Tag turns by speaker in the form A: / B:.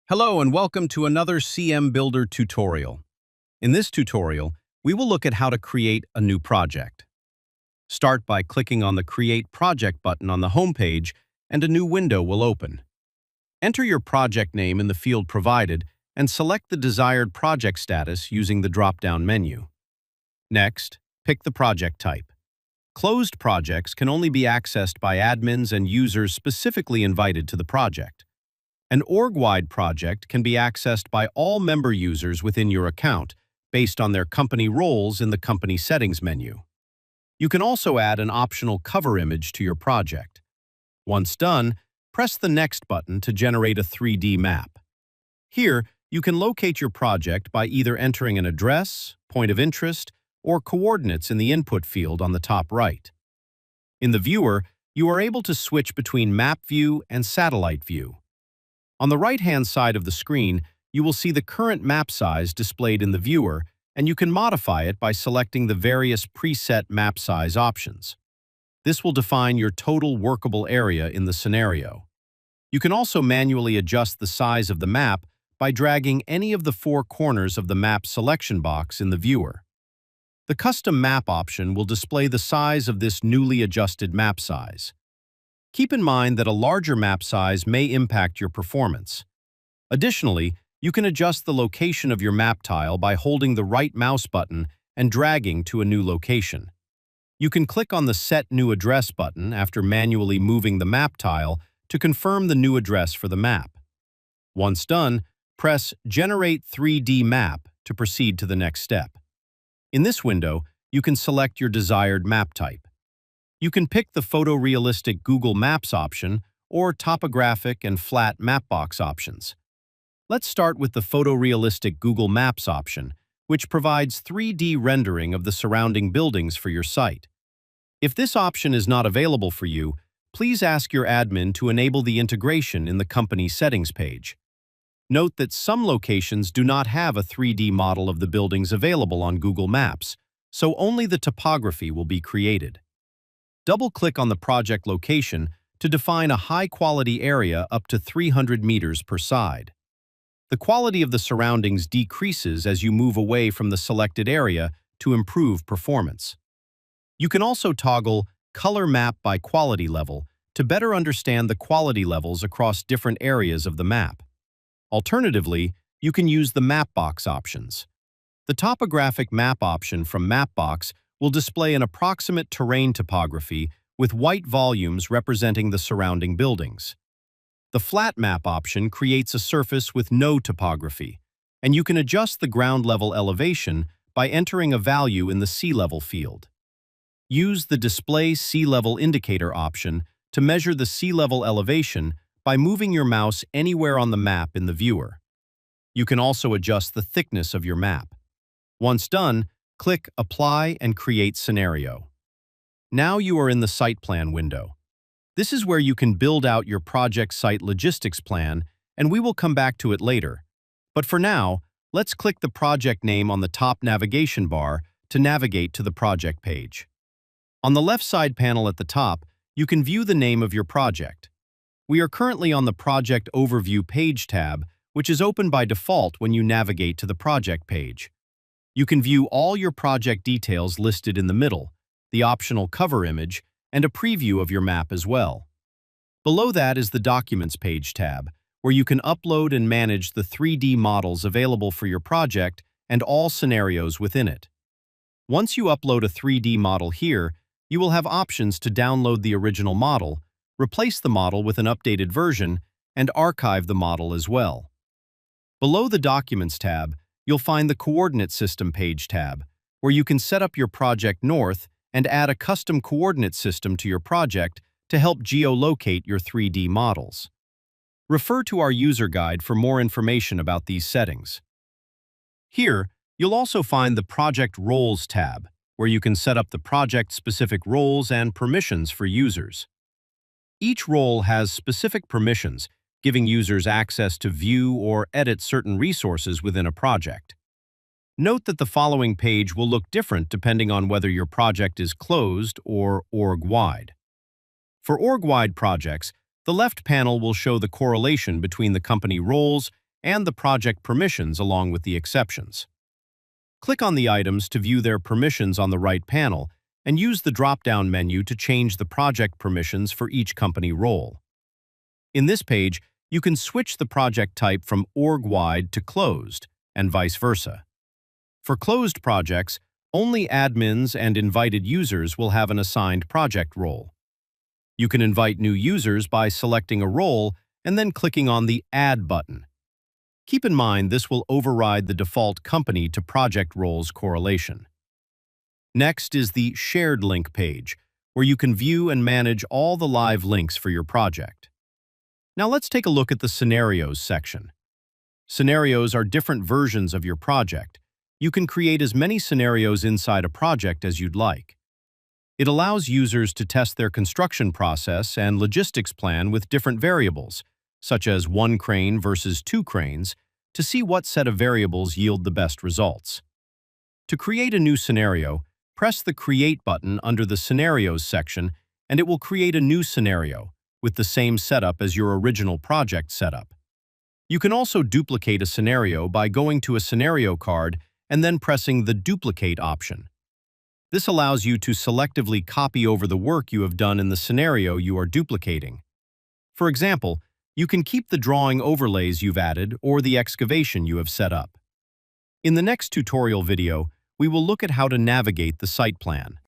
A: Hello and welcome to another cmBuilder tutorial. In this tutorial, we will look at how to create a new project. Start by clicking on the Create Project button on the home page and a new window will open. Enter your project name in the field provided and select the desired project status using the drop-down menu. Next, pick the project type. Closed projects can only be accessed by admins and users specifically invited to the project. An org-wide project can be accessed by all member users within your account based on their company roles in the Company Settings menu. You can also add an optional cover image to your project. Once done, press the Next button to generate a 3D map. Here, you can locate your project by either entering an address, point of interest, or coordinates in the input field on the top right. In the viewer, you are able to switch between map view and satellite view. On the right-hand side of the screen, you will see the current map size displayed in the viewer, and you can modify it by selecting the various preset map size options. This will define your total workable area in the scenario. You can also manually adjust the size of the map by dragging any of the four corners of the map selection box in the viewer. The Custom Map option will display the size of this newly adjusted map size. Keep in mind that a larger map size may impact your performance. Additionally, you can adjust the location of your map tile by holding the right mouse button and dragging to a new location. You can click on the Set New Address button after manually moving the map tile to confirm the new address for the map. Once done, press Generate 3D Map to proceed to the next step. In this window, you can select your desired map type. You can pick the photorealistic Google Maps option or topographic and flat mapbox options. Let's start with the photorealistic Google Maps option, which provides 3D rendering of the surrounding buildings for your site. If this option is not available for you, please ask your admin to enable the integration in the Company Settings page. Note that some locations do not have a 3D model of the buildings available on Google Maps, so only the topography will be created. Double-click on the project location to define a high-quality area up to 300 meters per side. The quality of the surroundings decreases as you move away from the selected area to improve performance. You can also toggle Color Map by Quality Level to better understand the quality levels across different areas of the map. Alternatively, you can use the Mapbox options. The topographic map option from Mapbox will display an approximate terrain topography with white volumes representing the surrounding buildings. The flat map option creates a surface with no topography, and you can adjust the ground level elevation by entering a value in the sea level field. Use the Display Sea Level Indicator option to measure the sea level elevation by moving your mouse anywhere on the map in the viewer. You can also adjust the thickness of your map. Once done, click Apply and Create Scenario. Now you are in the Site Plan window. This is where you can build out your project site logistics plan, and we will come back to it later. But for now, let's click the project name on the top navigation bar to navigate to the project page. On the left side panel at the top, you can view the name of your project. We are currently on the Project Overview page tab, which is open by default when you navigate to the project page. You can view all your project details listed in the middle, the optional cover image, and a preview of your map as well. Below that is the Documents page tab, where you can upload and manage the 3D models available for your project and all scenarios within it. Once you upload a 3D model here, you will have options to download the original model, replace the model with an updated version, and archive the model as well. Below the Documents tab, you'll find the Coordinate System page tab, where you can set up your project north and add a custom coordinate system to your project to help geolocate your 3D models. Refer to our user guide for more information about these settings. Here, you'll also find the Project Roles tab, where you can set up the project-specific roles and permissions for users. Each role has specific permissions, giving users access to view or edit certain resources within a project. Note that the following page will look different depending on whether your project is closed or org-wide. For org-wide projects, the left panel will show the correlation between the company roles and the project permissions along with the exceptions. Click on the items to view their permissions on the right panel and use the drop-down menu to change the project permissions for each company role. In this page, you can switch the project type from org-wide to closed, and vice versa. For closed projects, only admins and invited users will have an assigned project role. You can invite new users by selecting a role and then clicking on the Add button. Keep in mind this will override the default company to project roles correlation. Next is the Shared Link page, where you can view and manage all the live links for your project. Now let's take a look at the Scenarios section. Scenarios are different versions of your project. You can create as many scenarios inside a project as you'd like. It allows users to test their construction process and logistics plan with different variables, such as 1 crane versus 2 cranes, to see what set of variables yield the best results. To create a new scenario, press the Create button under the Scenarios section and it will create a new scenario with the same setup as your original project setup. You can also duplicate a scenario by going to a scenario card and then pressing the Duplicate option. This allows you to selectively copy over the work you have done in the scenario you are duplicating. For example, you can keep the drawing overlays you've added or the excavation you have set up. In the next tutorial video, we will look at how to navigate the site plan.